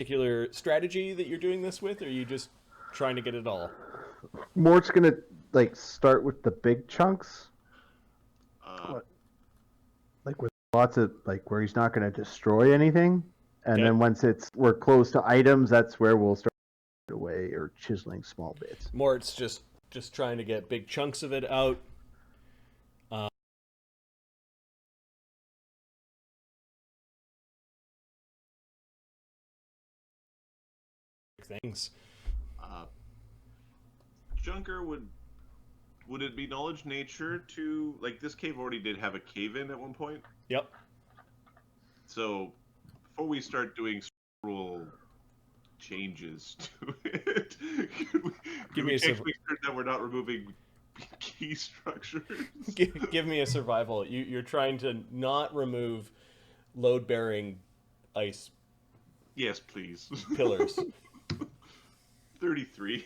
particular strategy that you're doing this with, or are you just trying to get it all? Mort's gonna like start with the big chunks, like with lots of like where he's not gonna destroy anything, and then once we're close to items, that's where we'll start away or chiseling small bits. Mort's just trying to get big chunks of it out. Things. Junker, would it be knowledge nature to, like, this cave already did have a cave in at one point? Yep. So before we start doing structural changes to it, Give me a make sure that we're not removing key structures. Give me a survival. You're trying to not remove load-bearing ice. Yes, please. Pillars. 33.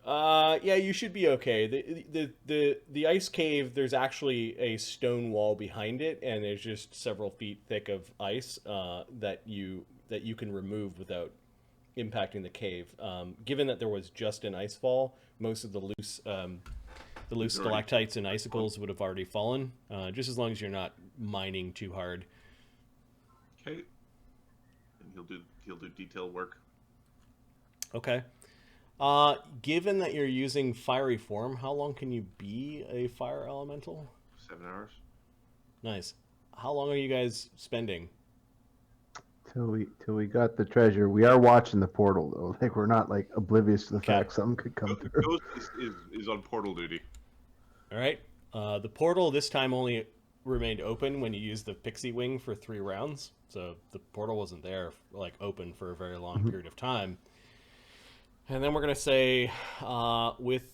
Yeah, you should be okay. The ice cave, there's actually a stone wall behind it, and there's just several feet thick of ice that you can remove without impacting the cave. Given that there was just an ice fall, most of the loose stalactites and icicles would have already fallen. Just as long as you're not mining too hard. Okay. And he'll do detail work. Okay. Given that you're using fiery form, how long can you be a fire elemental? 7 hours. Nice. How long are you guys spending? Till we got the treasure. We are watching the portal though. Like we're not like oblivious to the fact something could come through. Ghost is on portal duty. All right. The portal this time only remained open when you used the pixie wing for 3 rounds, so the portal wasn't there like open for a very long period of time. And then we're going to say, with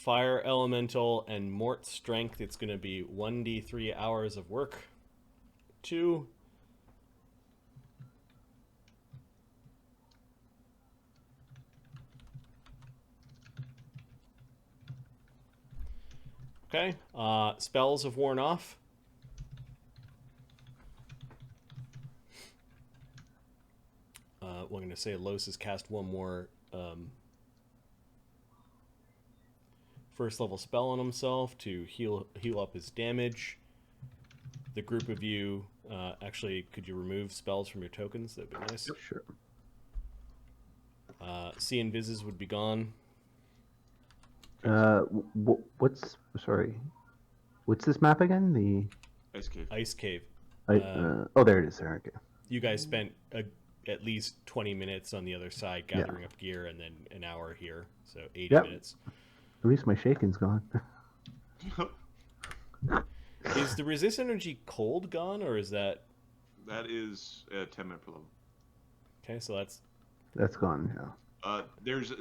Fire Elemental and Mort Strength, it's going to be 1d3 hours of work. 2. Okay. Spells have worn off. We're going to say Lloes has cast one more first level spell on himself to heal up his damage. The group of you, actually, could you remove spells from your tokens? That'd be nice. Yep, sure. See Invises would be gone. What's this map again? The Ice cave. Ice cave. Oh, there it is. There. Okay. You guys spent at least 20 minutes on the other side gathering up gear, and then an hour here, so 80 minutes. At least my shaking's gone. Is the resist energy cold gone, or is that? That is 10 minute per level. Okay, so that's gone. Yeah.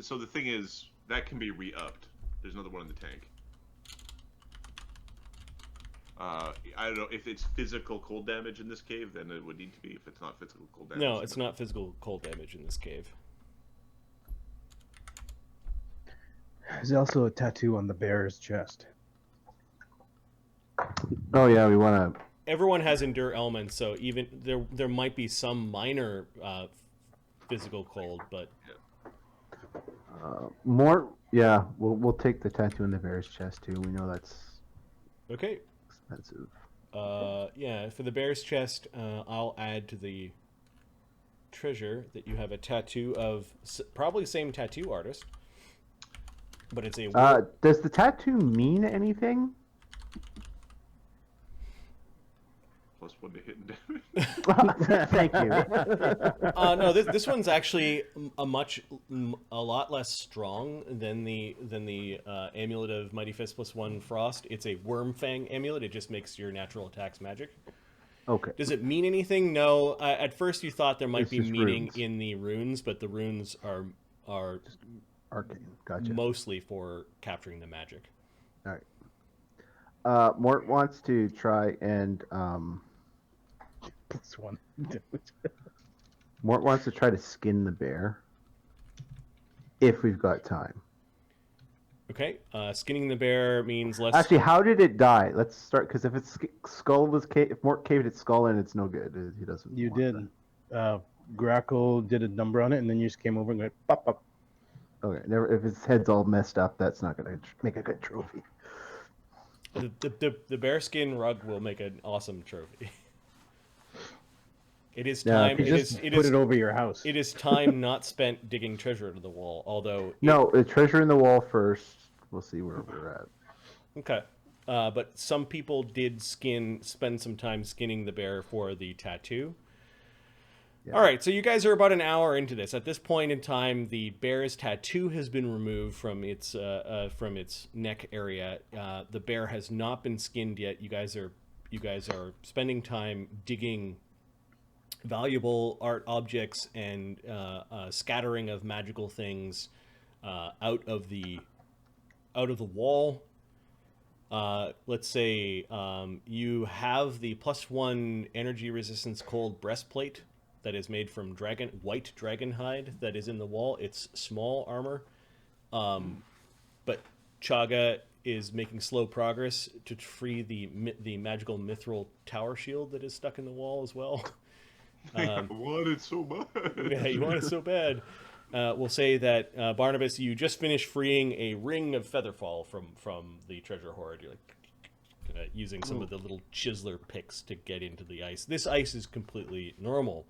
So the thing is that can be re-upped. There's another one in the tank. I don't know if it's physical cold damage in this cave, then it would need to be. If it's not physical cold damage, no, it's not physical cold damage in this cave. There's also a tattoo on the bear's chest. Oh yeah, we want to. Everyone has endure elements, so even there might be some minor physical cold, but More. Yeah, we'll take the tattoo in the bear's chest too. We know that's okay. Expensive. Yeah, for the bear's chest, I'll add to the treasure that you have a tattoo of probably same tattoo artist, but it's a. Does the tattoo mean anything? +1 to hit and damage. Thank you. No, this one's actually a lot less strong than the amulet of Mighty Fist +1 Frost. It's a Wyrm Fang amulet. It just makes your natural attacks magic. Okay. Does it mean anything? No. At first you thought there might be meaning runes. in the runes, but the runes are arcane. Gotcha. Mostly for capturing the magic. All right. Mort wants to try and +1. Mort wants to try to skin the bear if we've got time. Okay. Skinning the bear means less. Actually, how did it die? Let's start, because if Mort caved its skull in, it's no good. He doesn't. You didn't. Grakkel did a number on it, and then you just came over and went pop pop. Okay, never. If his head's all messed up, that's not gonna make a good trophy. The bearskin rug will make an awesome trophy. It is Yeah, time. if You put it over your house. It is time not spent digging treasure into the wall. Although No, treasure in the wall first. We'll see where we're at. okay, but some people did spend some time skinning the bear for the tattoo. Yeah. All right, so you guys are about an hour into this. At this point in time, the bear's tattoo has been removed from its neck area. The bear has not been skinned yet. You guys are spending time digging valuable art objects and scattering of magical things out of the wall. Let's say you have the +1 energy resistance cold breastplate that is made from white dragon hide that is in the wall. It's small armor, but Chagga is making slow progress to free the magical mithril tower shield that is stuck in the wall as well. I want it so much. Yeah, you want it so bad. We'll say that Barnabus, you just finished freeing a ring of featherfall from the treasure hoard. You're like using some of the little chiseler picks to get into the ice. This ice is completely normal.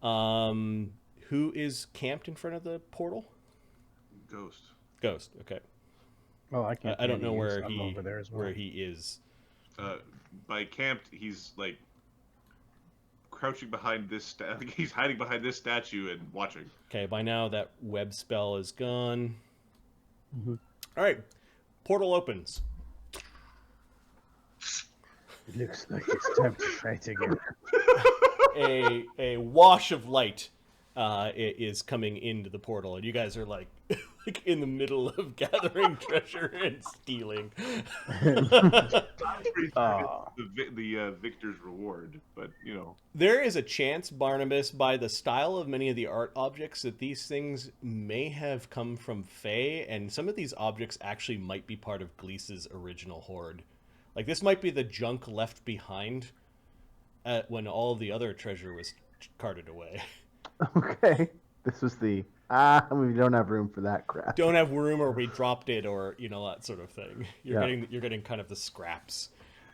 Who is camped in front of the portal? Ghost. Okay. Well, I can't. I don't know where I'm over there as well. where he is. By camped, he's like crouching behind this. He's hiding behind this statue and watching. Okay. By now that web spell is gone. Mm-hmm. All right. Portal opens. It looks like it's time to fight again. A wash of light is coming into the portal, and you guys are like in the middle of gathering treasure and stealing. The victor's reward, but you know. There is a chance, Barnabas, by the style of many of the art objects, that these things may have come from Fae, and some of these objects actually might be part of Gleese's original hoard. Like, this might be the junk left behind when all of the other treasure was carted away. Okay, this was the we don't have room for that crap. Don't have room, or we dropped it, or that sort of thing. You're getting kind of the scraps.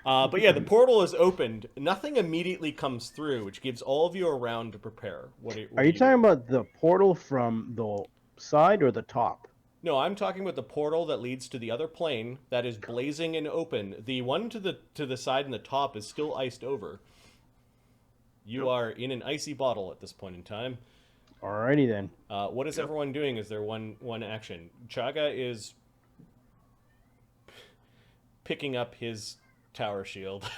But yeah, the portal is opened. Nothing immediately comes through, which gives all of you a round to prepare. What are you talking about the portal from the side or the top? No, I'm talking about the portal that leads to the other plane that is blazing and open. The one to the side and the top is still iced over. You are in an icy bottle at this point in time. Alrighty then. What is everyone doing? Is there one action? Chagga is picking up his tower shield.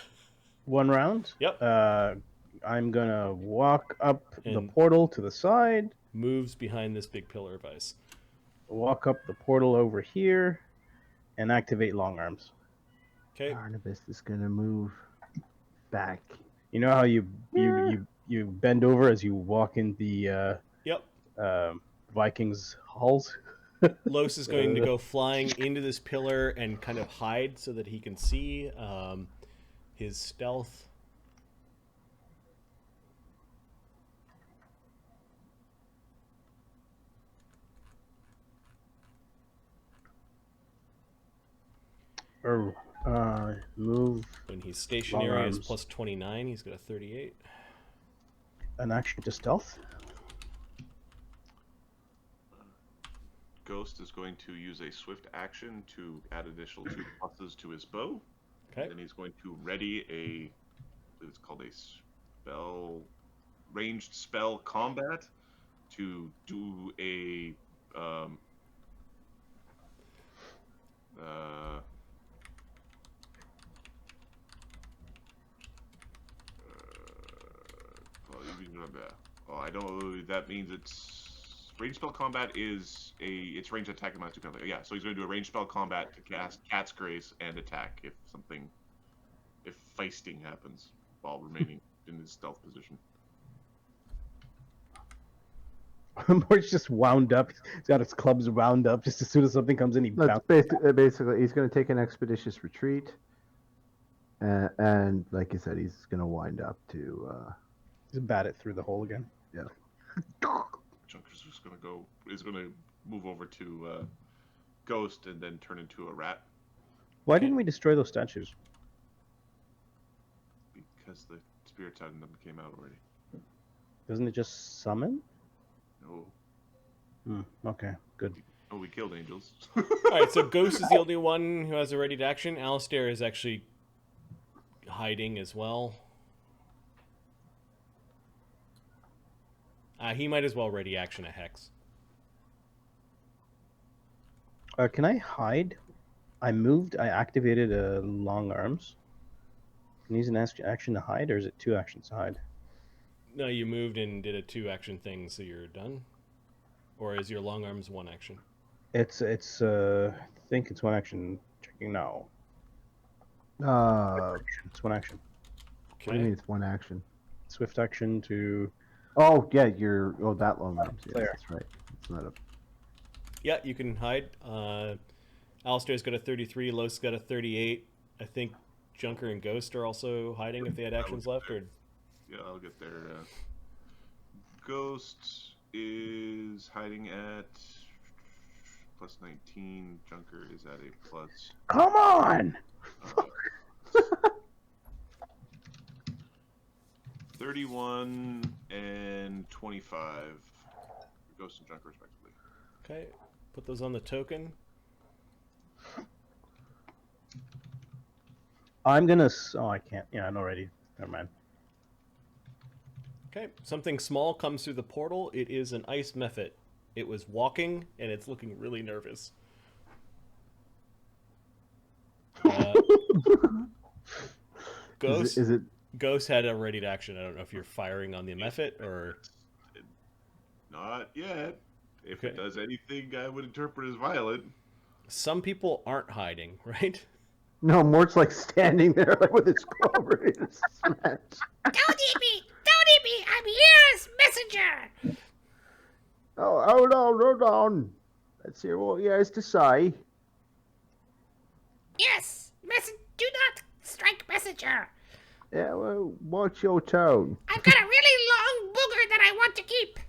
One round? Yep. I'm gonna walk up the portal to the side. Moves behind this big pillar of ice. Walk up the portal over here and activate long arms. Okay. Barnabas is gonna move back. You know how you bend over as you walk in the Vikings halls? Lloes is going to go flying into this pillar and kind of hide so that he can see his stealth. Move. When he's stationary is +29. He's got a 38. An action to stealth. Ghost is going to use a swift action to add additional 2 pluses to his bow. Okay. And then he's going to ready it's called a ranged spell combat to do a I don't know. That means it's ranged spell combat is it's ranged attack amount 2 penalty. Yeah, so he's going to do a ranged spell combat to cast Cat's Grace and attack if feisting happens while remaining in his stealth position. Mort's just wound up. He's got his clubs wound up. Just as soon as something comes in, he bounces. Basically, he's going to take an expeditious retreat, and like you said, he's going to wind up to. Just bat it through the hole again. Yeah. Junker's just gonna move over to Ghost and then turn into a rat Why didn't we destroy those statues? because the spirits out of them came out already. Doesn't it just summon? No. Okay, good. Oh, we killed angels. All right, so Ghost is the only one who has a ready to action. Alistair is actually hiding as well. He might as well ready action a hex. Can I hide? I moved. I activated long arms. Can I use an action to hide, or is it 2 actions to hide? No, you moved and did a 2 action thing, so you're done. Or is your long arms 1 action? It's. I think it's 1 action. Checking now. It's 1 action. What do you mean it's 1 action? Swift action to. Oh yeah, that long arms. Yes, Lair. that's right. It's not a. Yeah, you can hide. Alistair's got a 33, Lloes got a 38. I think Junker and Ghost are also hiding if they had actions left, or Yeah, I'll get there. Ghost is hiding at plus 19. Junker is at a plus. Come on! 31 and 25. Ghost and Junker, respectively. okay, put those on the token. I'm gonna. Oh, I can't. Yeah, I'm already. Never mind. Okay, something small comes through the portal. It is an ice mephit. It was walking, and it's looking really nervous. Ghost, Is it? Ghost had a ready to action. I don't know if you're firing on the mephit or... Not yet. If Okay. it does anything I would interpret as violent. Some people aren't hiding, right? No, Mort's like standing there like with his claw ready to smash. Don't eat me! Don't eat me! I'm here as messenger! Oh, hold on. Let's hear what he has to say. Yes! Do not strike messenger! Yeah, well, what's your tone? I've got a really long booger that I want to keep!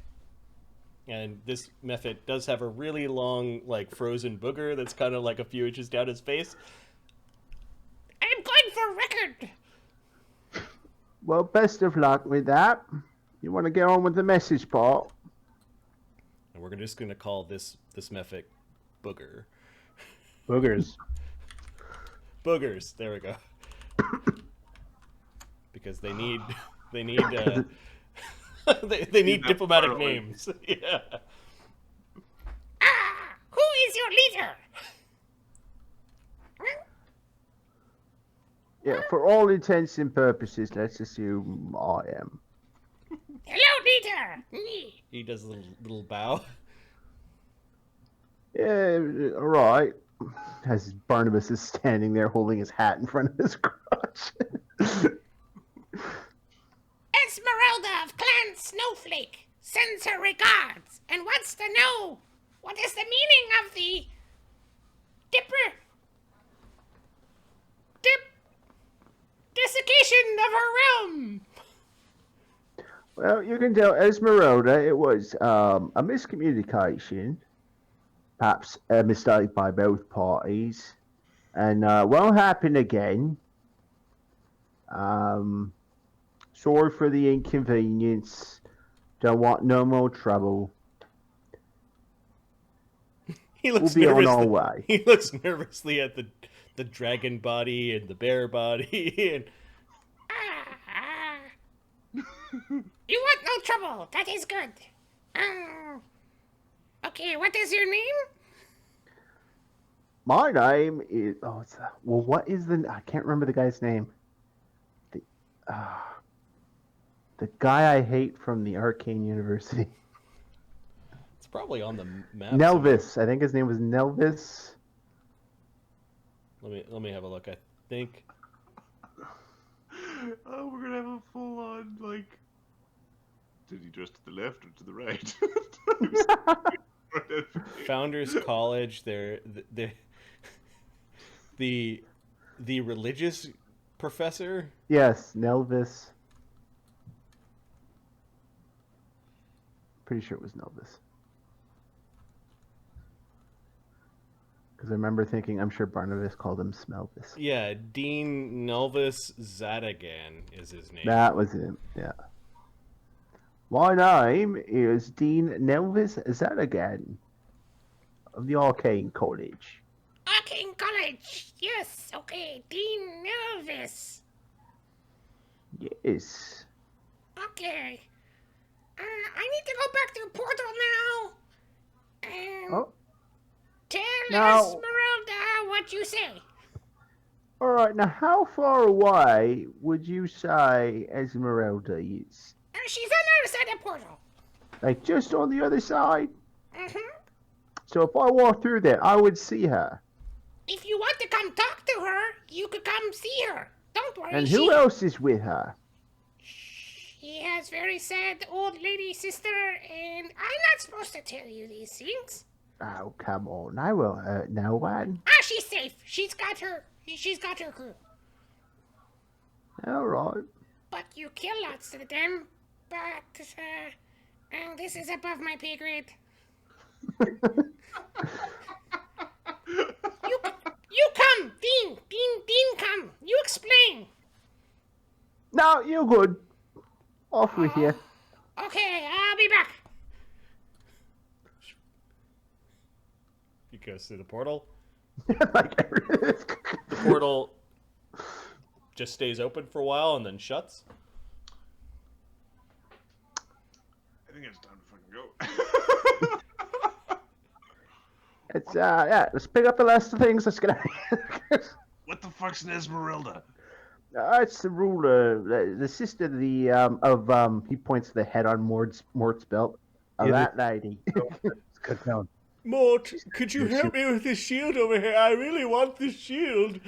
And this mephit does have a really long, like, frozen booger that's kind of like a few inches down his face. I'm going for record! Well, best of luck with that. You want to get on with the message part? And we're just going to call this mephit Booger. Boogers. Boogers. There we go. Because they need they need diplomatic part, names. Yeah. Ah! Who is your leader? Yeah, for all intents and purposes, let's assume I am. Hello, leader! He does a little bow. Yeah, all right. As Barnabas is standing there holding his hat in front of his crotch. Esmerelda of Clan Snowflake sends her regards and wants to know what is the meaning of the desiccation of her realm. Well, you can tell Esmeralda it was a miscommunication, perhaps a mistake by both parties, and won't happen again. Sorry for the inconvenience. Don't want no more trouble. He looks We'll be on our nervously- way. He looks nervously at the dragon body and the bear body and You want no trouble. That is good. Okay, what is your name? My name is what is the? I can't remember the guy's name. The guy I hate from the Arcane University. it's probably on the map. Nelvis. I think his name was Nelvis. Let me have a look. I think Oh, we're gonna have a full on like. Did he dress to the left or to the right? Founders College. The religious professor. Yes, Nelvis. Pretty sure it was Novus. Because I remember thinking, I'm sure Barnabus called him Smelvis. Yeah, Dean Nelvis Zadagan is his name. That was it, yeah. My name is Dean Nelvis Zadagan of the Arcane College. Arcane College. Yes. Okay. Dean Nervous. Yes. Okay. I need to go back to the portal now. And Oh, tell now- Esmerelda what you say. alright, now how far away would you say Esmerelda is? She's on the other side of the portal. Like just on the other side? Mm-hmm. So if I walk through there, I would see her. If you want to come talk to her, you could come see her. Don't worry. And who else is with her? She has very sad old lady sister, and I'm not supposed to tell you these things. Oh, come on. I won't hurt no one. She's safe. She's got her crew. Alright. But you kill lots of them. But this is above my pay grade. You come, Dean, come. You explain. No, you're good. Off with you. Okay, I'll be back. He goes through the portal. Like, The portal just stays open for a while and then shuts. I think it's time to fucking go. it's, yeah, let's pick up the list of things that's gonna What the fuck's an Esmerelda? It's the ruler, the sister of the, he points to the head on Mort's belt. Of Yeah, that lady. It's cut down. Mort, could you help me with this shield over here? I really want this shield.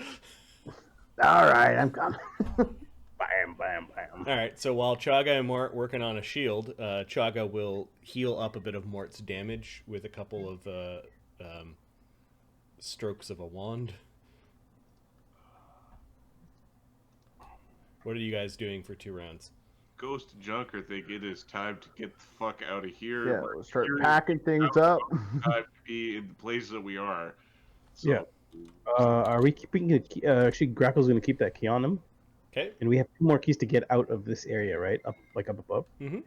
Alright, I'm coming. Bam, bam, bam. All right, so while Chagga and Mort working on a shield, Chagga will heal up a bit of Mort's damage with a couple of strokes of a wand. What are you guys doing for 2 rounds? Ghost and Junk are thinking it is time to get the fuck out of here. Yeah, We're we'll start curious packing things up. time to be in the places that we are. So, Yeah. Are we keeping the key? Actually, Grakkel's going to keep that key on him. Okay. And we have 2 more keys to get out of this area, right? Up above. Mm-hmm.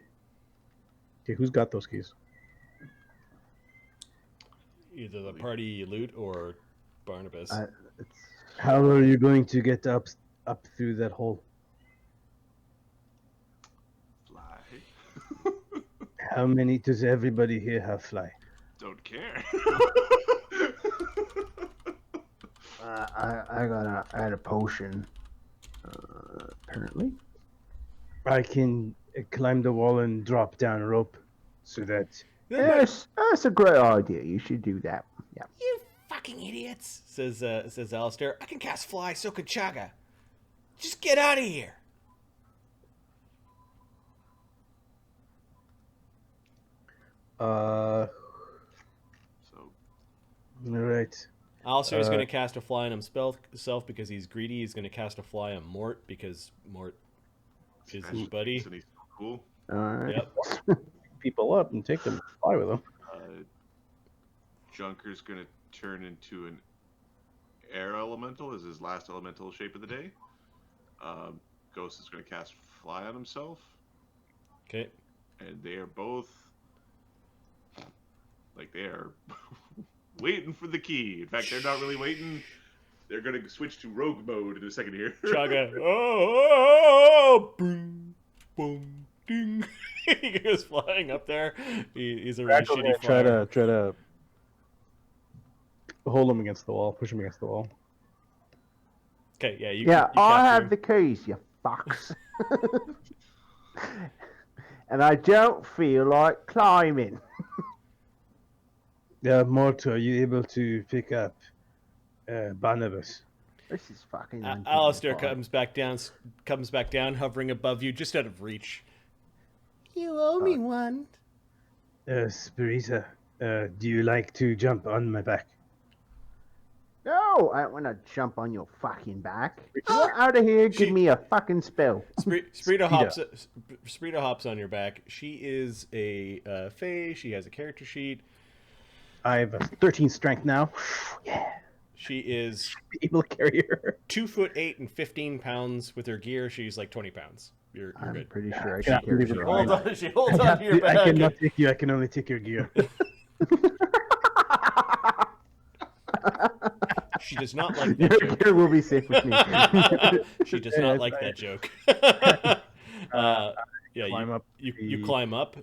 Okay, who's got those keys? Either the party loot or Barnabas. It's, How are you going to get up through that hole? fly. How many does everybody here have fly? Don't care. I had a potion. Apparently. I can climb the wall and drop down a rope, so that Yes, that's a great idea. You should do that. Yeah. You fucking idiots. says Alistair. I can cast fly, so can Chagga. Just get out of here. So, all right. Alistair's going to cast a fly on himself because he's greedy. He's going to cast a fly on Mort because Mort is his buddy. and he's so cool. Alright. Yep. People up and take them, fly with them. Junker's gonna turn into an air elemental as his last elemental shape of the day. Ghost is gonna cast fly on himself, Okay. and they are both like they are waiting for the key. In fact, they're not really waiting. They're gonna switch to rogue mode in a second here. Chagga. Oh, boom, boom, ding. He goes flying up there. He's a really shitty flyer. Try to hold him against the wall, push him against the wall. Okay, yeah, you Yeah, you I capture have him. the keys, you fucks. And I don't feel like climbing. Mort, are you able to pick up Barnabus? This is fucking. Alistair undignified. comes back down, hovering above you, just out of reach. You owe me one. Spirita, do you like to jump on my back? No, No, I don't want to jump on your fucking back. Get out of here. Give me a fucking spell. Sprita hops on your back. She is a fae. She has a character sheet. I have a 13 strength now. Yeah. She is Be able to carry her. 2'8" and 15 pounds. With her gear, she's like 20 pounds. You're I'm good. pretty sure I Yeah, can carry leave it her. Hold on, she holds on to your I back. cannot take you. I can only take your gear. She does not like Your that joke. gear will be safe with me. She does not like that joke. Yeah, climb up you climb up.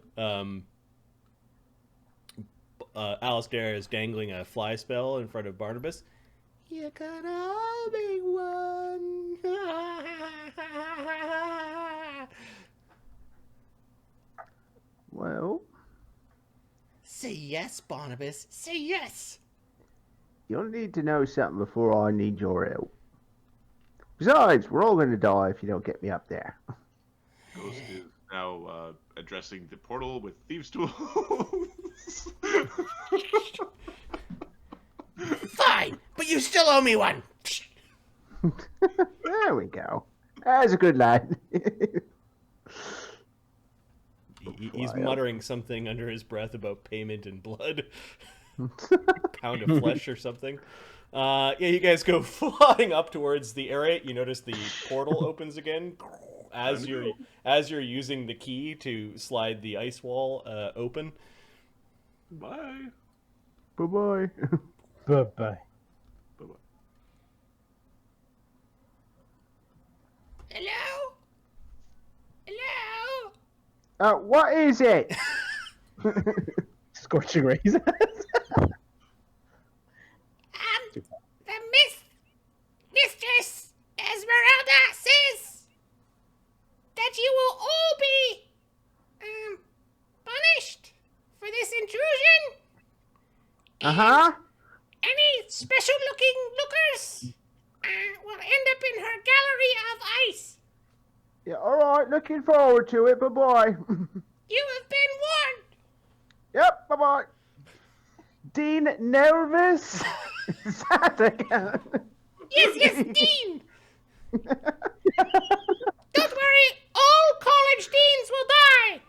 Alistair is dangling a fly spell in front of Barnabas. You could all be one. Well, Say yes, Barnabas. Say yes. you'll need to know something before I need your help. Besides, we're all going to die if you don't get me up there. Ghost is now addressing the portal with thieves' tools. Fine, but you still owe me one. There we go. That's a good lad. He's muttering something under his breath about payment in blood. Pound of flesh or something. Yeah, you guys go flying up towards the area. You notice the portal opens again as you're using the key to slide the ice wall open. Bye. Bye-bye. Bye-bye. Bye-bye. Hello? Hello? What is it? Scorching rays. The Mistress Esmerelda says that you will all be punished for this intrusion. Uh-huh. Any special-looking lookers will end up in her gallery of ice. Yeah, all right. Looking forward to it. Bye-bye. You have been warned. Yep, bye-bye. Dean nervous? Is that again? Yes, Dean. Don't worry, all college deans will die.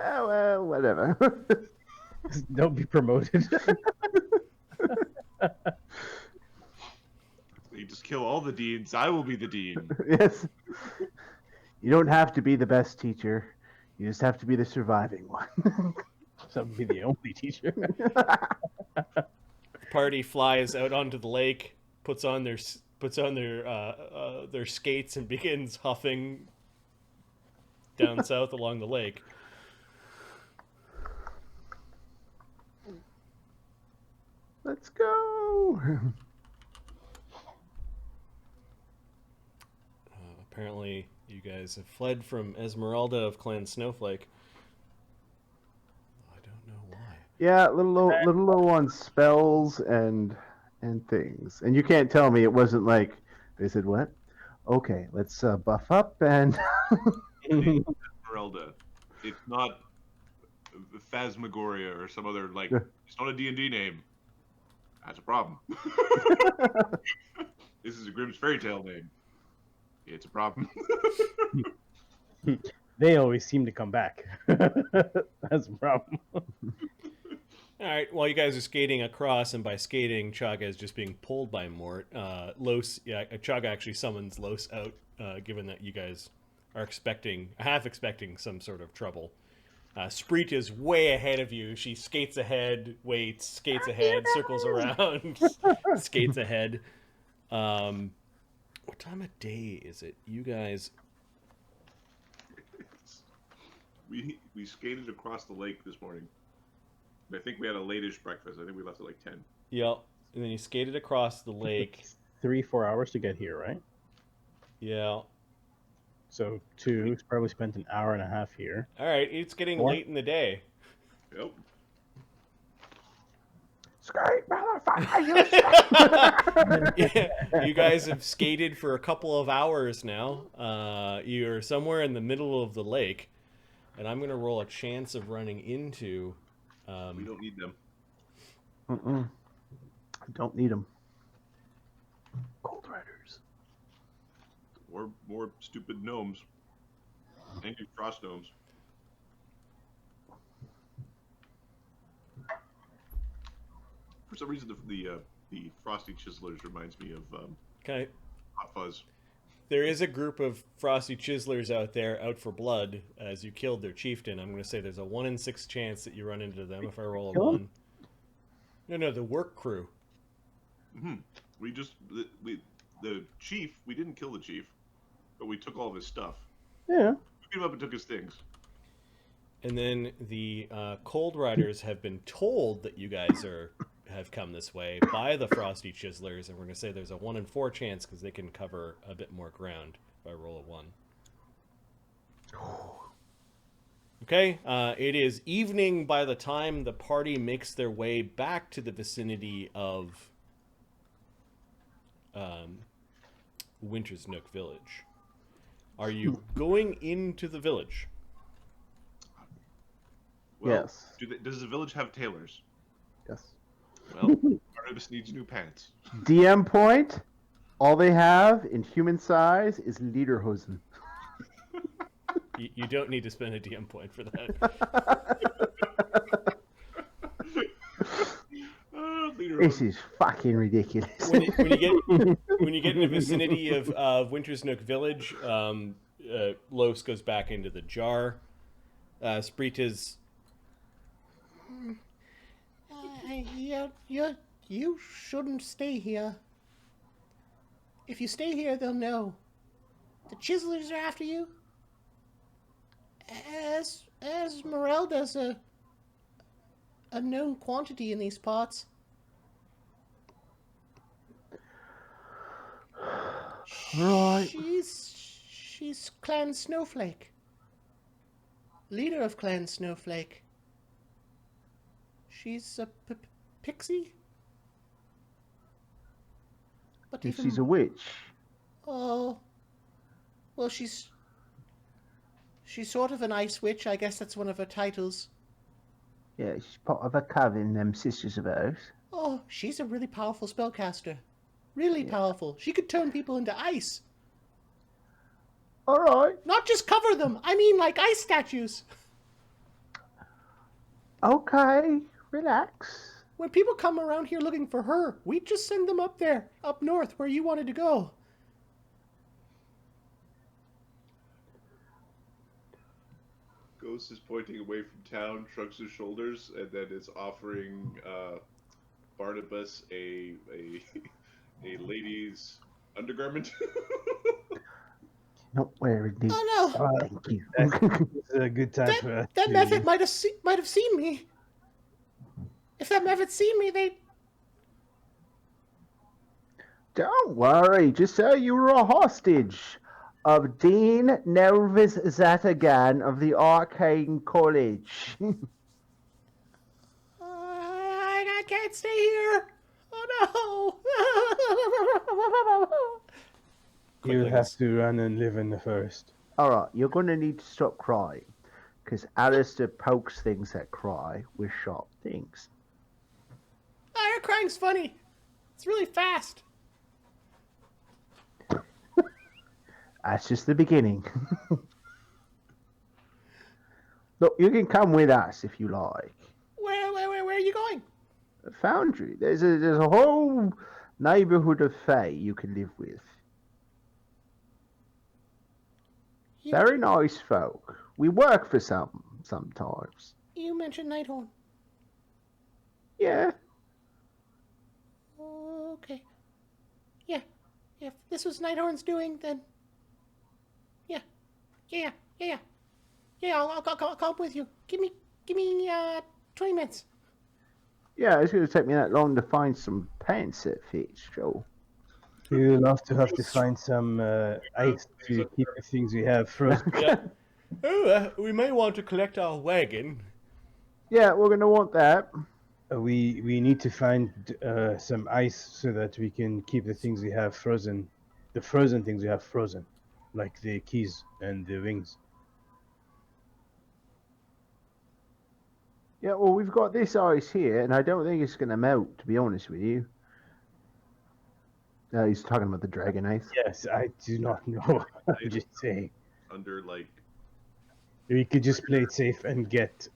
Oh, well, whatever. Don't be promoted. You just kill all the deans. I will be the dean. Yes. You don't have to be the best teacher. You just have to be the surviving one. So be the only teacher. Party flies out onto the lake, puts on their skates and begins huffing down south along the lake. Let's go. Apparently, you guys have fled from Esmerelda of Clan Snowflake. I don't know why. Yeah, little low on spells and things. And you can't tell me it wasn't like they said what? Okay, let's buff up and Esmeralda. It's not Phasmagoria or some other like. It's not a D&D name. That's a problem. This is a Grimm's fairy tale name. It's a problem. They always seem to come back. That's a problem. All right, while you guys are skating across, and by skating, Chagga is just being pulled by Mort. Lloes, Chagga actually summons Lloes out, given that you guys are half expecting some sort of trouble. Sprite is way ahead of you. She skates ahead, waits, skates ahead, circles around, skates ahead. What time of day is it? You guys... We skated across the lake this morning. I think we had a late-ish breakfast. I think we left at like 10. Yep. And then you skated across the lake. 3-4 hours to get here, right? Yeah. So 2. It's probably spent an hour and a half here. All right, it's getting late in the day. Yep. skate, motherfucker! Yeah, you guys have skated for a couple of hours now. You're somewhere in the middle of the lake, and I'm going to roll a chance of running into... We don't need them. I don't need them. Cold Riders. Or more stupid gnomes. Angry frost gnomes. For some reason, the frosty chiselers reminds me of Okay. Hot Fuzz. There is a group of frosty chiselers out there out for blood as you killed their chieftain. I'm going to say there's a 1 in 6 chance that you run into them if I roll a Kill 'em? 1. No, the work crew. Mm-hmm. The chief. We didn't kill the chief, but we took all of his stuff. Yeah. We beat him up and took his things. And then the Cold Riders have been told that you guys have come this way by the Frosty Chiselers, and we're going to say there's a 1 in 4 chance because they can cover a bit more ground if I roll a 1. Okay, it is evening by the time the party makes their way back to the vicinity of Winter's Nook Village. Are you going into the village? Well, Yes. Does the village have tailors? Yes. Well, Barnabus needs new pants. DM point. All they have in human size is lederhosen. You don't need to spend a DM point for that. This is fucking ridiculous. When you get in the vicinity of Winter's Nook Village, Lloes goes back into the jar. Sprita's. You shouldn't stay here. If you stay here, they'll know. The Chiselers are after you. Esmerelda's a known quantity in these parts. Right. She's Clan Snowflake. Leader of Clan Snowflake. She's a pixie? But If even... she's a witch. Oh. Well, she's sort of an ice witch. I guess that's one of her titles. Yeah, she's part of a cavern, them sisters of ours. Oh, she's a really powerful spellcaster. Really powerful. She could turn people into ice. Alright. Not just cover them. I mean like ice statues. Okay. Relax. When people come around here looking for her, we just send them up there, up north, where you wanted to go. Ghost is pointing away from town, shrugs his shoulders, and then is offering Barnabus a lady's undergarment. Not wearing these. Oh no! Thank you. It's a good time for us. That to- mephit might have seen me. If that mephit seen me, they... Don't worry. Just say you were a hostage of Dean Nervis Zatagan of the Arcane College. I can't stay here. Oh no! You have to run and live in the forest. Alright, you're going to need to stop crying. Because Alistair pokes things that cry with sharp things. Her crying's funny. It's really fast. That's just the beginning. Look, you can come with us if you like. Where are you going? Foundry. There's a whole neighborhood of fae you can live with. You, Very nice folk. We work for some sometimes. you mentioned Nighthorn. Yeah. Okay. Yeah. If this was Nighthorn's doing, then... Yeah, I'll come with you. Give me 20 minutes. Yeah, it's going to take me that long to find some pants that fit, Joel. You'll have to find some ice to keep the things we have frozen. Yeah. Oh, we may want to collect our wagon. Yeah, we're going to want that. We need to find some ice so that we can keep the things we have frozen. The frozen things we have frozen, like the keys and the wings. Yeah, well, we've got this ice here, and I don't think it's going to melt, to be honest with you. He's talking about the dragon ice. Yes, I do not know. I'm just saying. Under like We could just play it safe and get.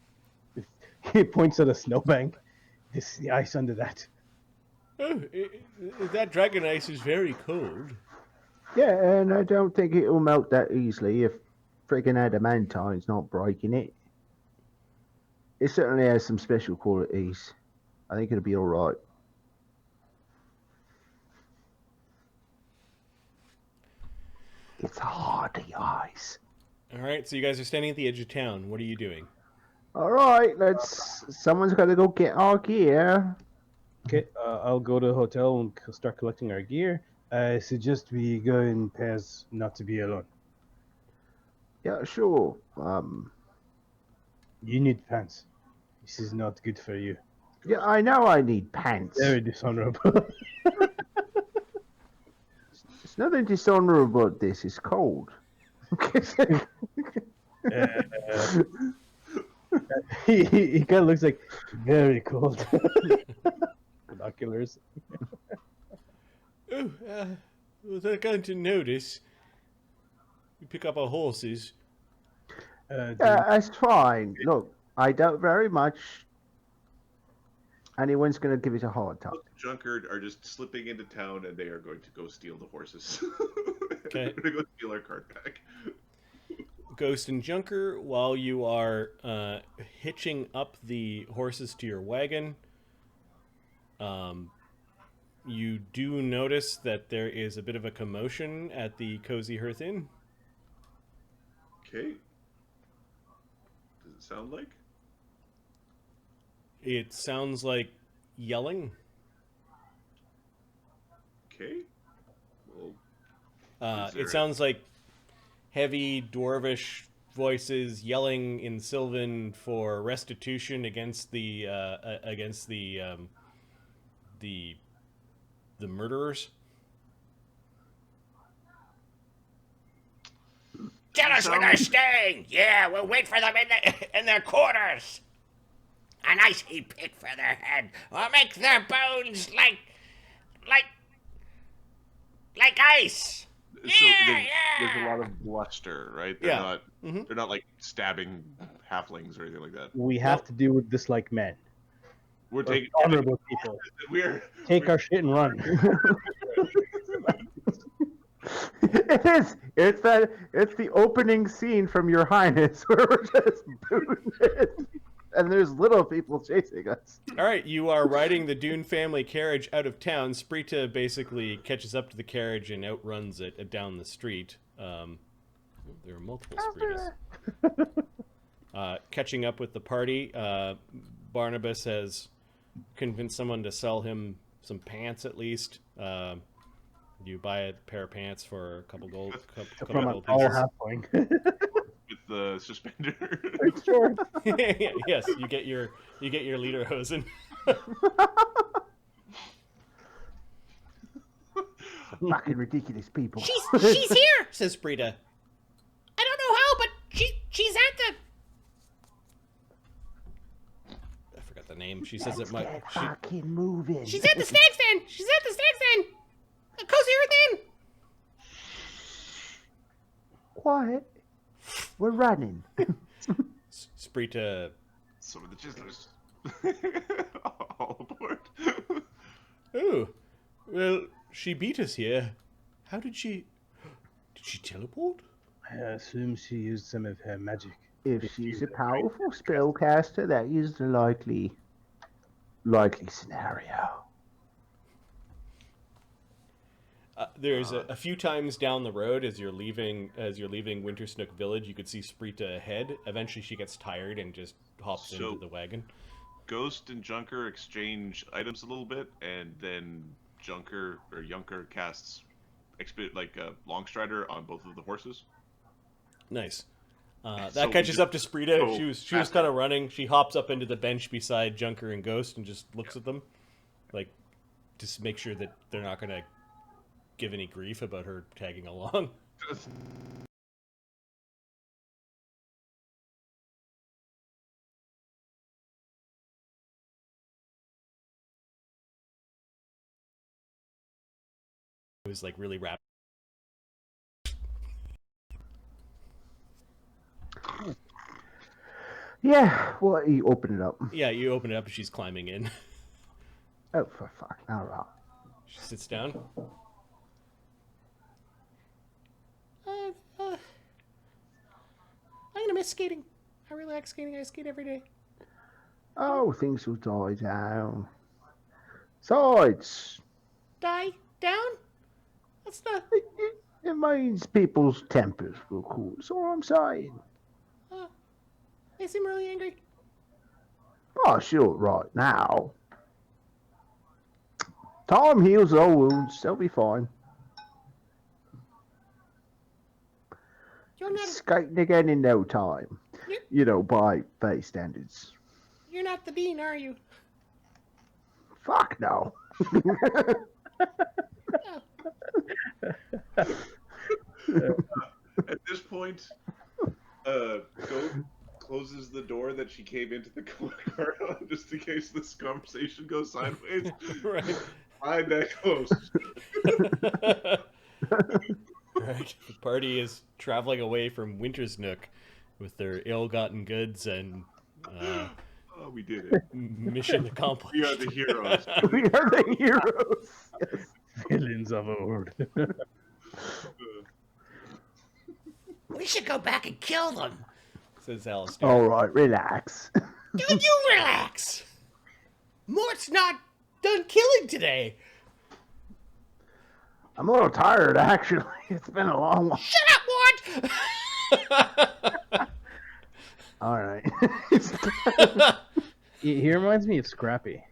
He points at a snowbank. This the ice under that. Oh, that dragon ice is very cold. Yeah, and I don't think it will melt that easily if friggin' adamantine's not breaking it. It certainly has some special qualities. I think it'll be all right. It's hardy ice. All right, so you guys are standing at the edge of town. What are you doing? All right, someone's got to go get our gear. Okay, I'll go to the hotel and start collecting our gear. I suggest we go in pairs, not to be alone. Yeah, sure. You need pants. This is not good for you. Yeah, I know I need pants. Very dishonorable. There's nothing dishonorable about this. It's cold. He kind of looks like very cold. Binoculars. Oh, was I going to notice? We pick up our horses. That's fine. Look, I doubt very much anyone's going to give it a hard time. Junker are just slipping into town, and they are going to go steal the horses. Okay. They're going to go steal our cart back. Ghost and Junker, while you are hitching up the horses to your wagon, you do notice that there is a bit of a commotion at the Cozy Hearth Inn. Okay. Does it sound like? It sounds like yelling. Okay. Well, It sounds like heavy dwarvish voices yelling in Sylvan for restitution against the murderers. Tell us where they're staying. Yeah, we'll wait for them in their quarters. A nice heap pick for their head. We'll make their bones like ice. So Yeah, there's a yeah. lot of bluster, right? They're Yeah. not. Mhm. They're not like stabbing halflings or anything like that. We have to deal with this like men. We're We're taking. honorable people. We're Take our shit and run. It is. It's the opening scene from Your Highness where we're just doing it, and there's little people chasing us. All right, you are riding the Dune family carriage out of town. Sprita basically catches up to the carriage and outruns it down the street. There are multiple Spritas. Catching up with the party, Barnabus has convinced someone to sell him some pants at least. You buy a pair of pants for a couple gold, couple From an gold all pieces. halfling. with the suspender. Sure. Yes, you get your lederhosen. Fucking ridiculous people. She's here. Says Sprita. I don't know how, but she's at the. I forgot the name. She says it Let's might. get fucking moving. She's at the stag stand. She's at the stag stand. The Cozy Earth Inn. Quiet. We're running. Sprita. Some of the chiselers. All aboard. Oh, well, she beat us here. How did she? Did she teleport? I assume she used some of her magic. If she's a powerful spellcaster, that is the likely scenario. There's a few times down the road as you're leaving Wintersnook Village, you could see Sprita ahead. Eventually, she gets tired and just hops into the wagon. Ghost and Junker exchange items a little bit, and then Junker casts Longstrider on both of the horses. Nice. That So catches we up to Sprita. go She was faster. kind of running. She hops up into the bench beside Junker and Ghost and just looks at them, like, just make sure that they're not gonna give any grief about her tagging along. who's like really rapid. Yeah, well, you open it up. Yeah, you open it up and she's climbing in. Oh, for fuck. All right. She sits down. I'm gonna miss skating. I really like skating. I skate every day. Oh, things will die down. Sides. Die down? That's not. It means people's tempers will cool. That's all I'm saying. They seem really angry. Oh, sure, right now. Time heals all wounds. They'll be fine. You're not. Skating again in no time. Yep. You know, by base standards. You're not the dean, are you? Fuck no. At this point, Goat closes the door that she came into the courtyard on, just in case this conversation goes sideways. Right. Behind that close. Right. The party is traveling away from Winter's Nook with their ill-gotten goods and Oh, we did it. mission accomplished. We are the heroes. We are the heroes. Yes. Villains of old. We should go back and kill them. Says Alistair. All right, relax. Dude, you relax. Mort's not done killing today. I'm a little tired, actually. It's been a long one. Shut up, Mort. All right. He reminds me of Scrappy.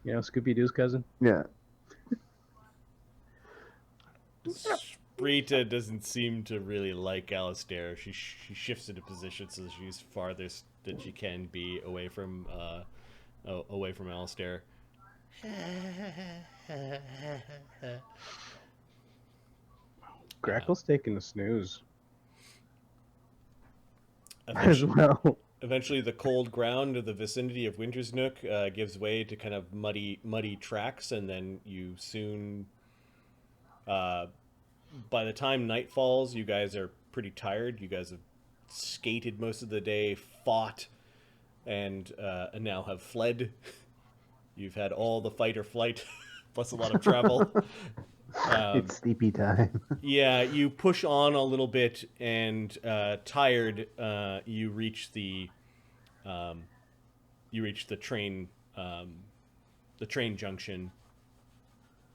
You know, Scooby-Doo's cousin? Yeah. Sprita doesn't seem to really like Alistair. She shifts into position so she's farthest that she can be away from Alistair. Grakkel's taking a snooze. As well. Eventually, the cold ground of the vicinity of Winter's Nook gives way to kind of muddy tracks, and then you soon, by the time night falls, you guys are pretty tired. You guys have skated most of the day, fought, and now have fled. You've had all the fight or flight, plus a lot of travel. It's sleepy time. Yeah, you push on a little bit, and tired, you reach the train junction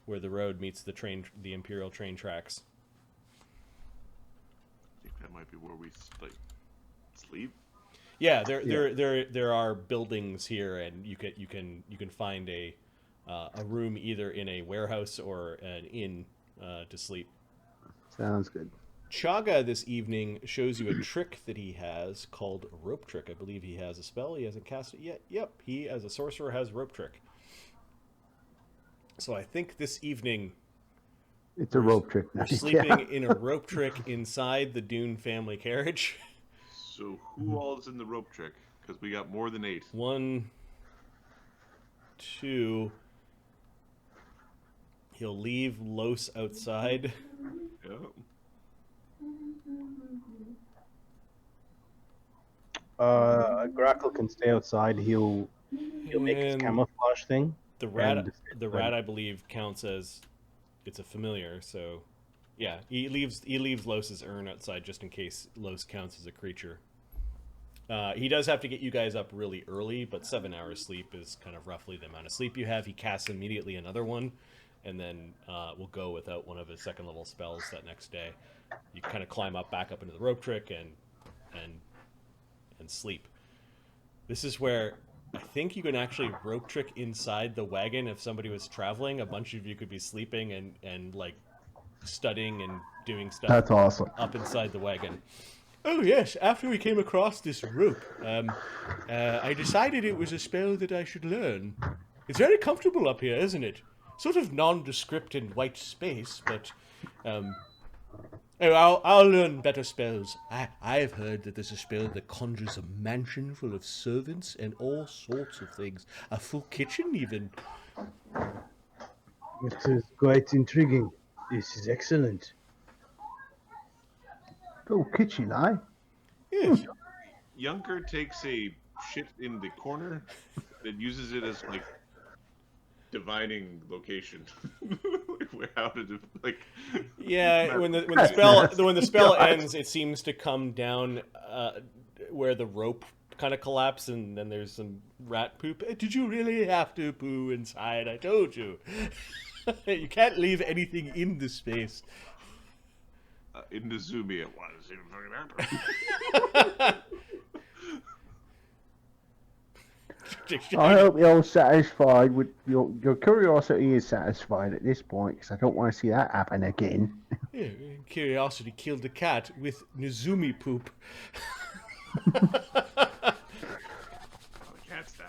where the road meets the Imperial train tracks. I think that might be where we sleep. Yeah, there are buildings here, and you can find a room either in a warehouse or an inn to sleep. Sounds good. Chagga this evening shows you a trick that he has called Rope Trick. I believe he has a spell. He hasn't cast it yet. Yep, he as a sorcerer has Rope Trick. So I think this evening It's a rope trick. we're sleeping in a rope trick inside the Dune family carriage. So who all is in the rope trick? Because we got more than 8. 1, 2. He'll leave Lloes outside. Yeah. Grakkel can stay outside. He'll make his And camouflage thing. The rat, and- I believe, counts as it's a familiar. So, yeah, he leaves Lloes's urn outside just in case Lloes counts as a creature. He does have to get you guys up really early, but 7 hours sleep is kind of roughly the amount of sleep you have. He casts immediately another one, and then will go without one of his second level spells that next day. You kind of climb back up into the rope trick and sleep. This is where I think you can actually rope trick inside the wagon if somebody was traveling. A bunch of you could be sleeping and like studying and doing stuff. That's awesome. Up inside the wagon. Oh yes, after we came across this rope, I decided it was a spell that I should learn. It's very comfortable up here, isn't it? Sort of nondescript in white space, but I'll learn better spells. I've heard that there's a spell that conjures a mansion full of servants and all sorts of things. A full kitchen, even. This is quite intriguing. This is excellent. Oh, kitchen, eh? Yes. Junker takes a shit in the corner and uses it as like divining location. Like, how did it like? Yeah, when the spell ends, it seems to come down where the rope kind of collapse, and then there's some rat poop. Did you really have to poo inside? I told you. You can't leave anything in the space. In the Zoomy, it was even fucking I hope you're satisfied with your curiosity is satisfied at this point, because I don't want to see that happen again. Yeah, curiosity killed the cat with Nizumi poop. cat's die.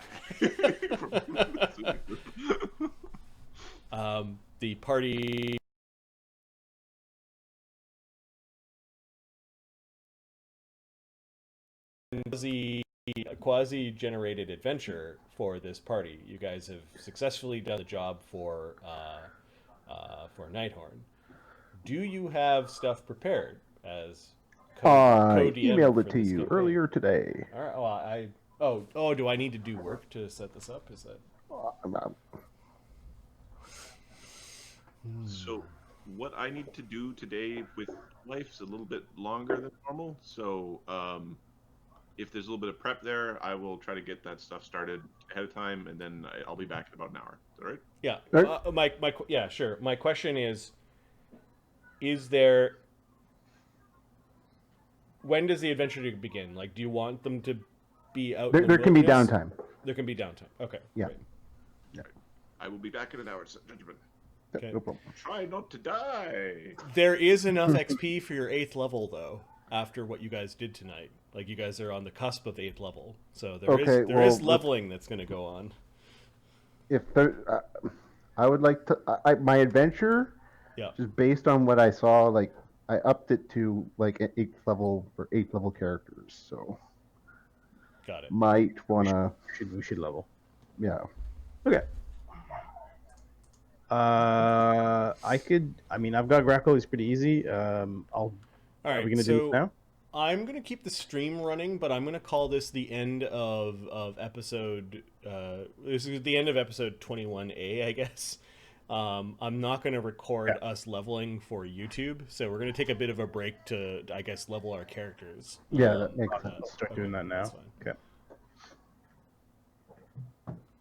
The party quasi-generated adventure for this party. You guys have successfully done the job for Nighthorn. Do you have stuff prepared as I co-DM emailed for it to this you campaign? earlier today. All right. Oh, do I need to do work to set this up? Is that So, what I need to do today with life's a little bit longer than normal. So, if there's a little bit of prep there, I will try to get that stuff started ahead of time, and then I'll be back in about an hour. Is that all right? Yeah. Right. Yeah, sure. My question is there, when does the adventure begin? Like, do you want them to be out in the There can be wilderness? downtime. There can be downtime. Okay. Yeah. Great. I will be back in an hour, gentlemen. Okay. No problem. Try not to die. There is enough XP for your 8th level, though, after what you guys did tonight. Like, you guys are on the cusp of 8th level. So there is leveling that's going to go on. If there, I would like to, my adventure, Yeah. just based on what I saw, like I upped it to like an 8th level for 8th level characters. So Got it. might wanna, We should level. yeah. Okay. I've got Grakkel. It's pretty easy. All right. Are we gonna do this now? I'm going to keep the stream running, but I'm going to call this the end of episode... this is the end of episode 21A, I guess. I'm not going to record us leveling for YouTube, so we're going to take a bit of a break to, I guess, level our characters. Yeah, that makes sense. I'll start doing that now. That's fine. Okay.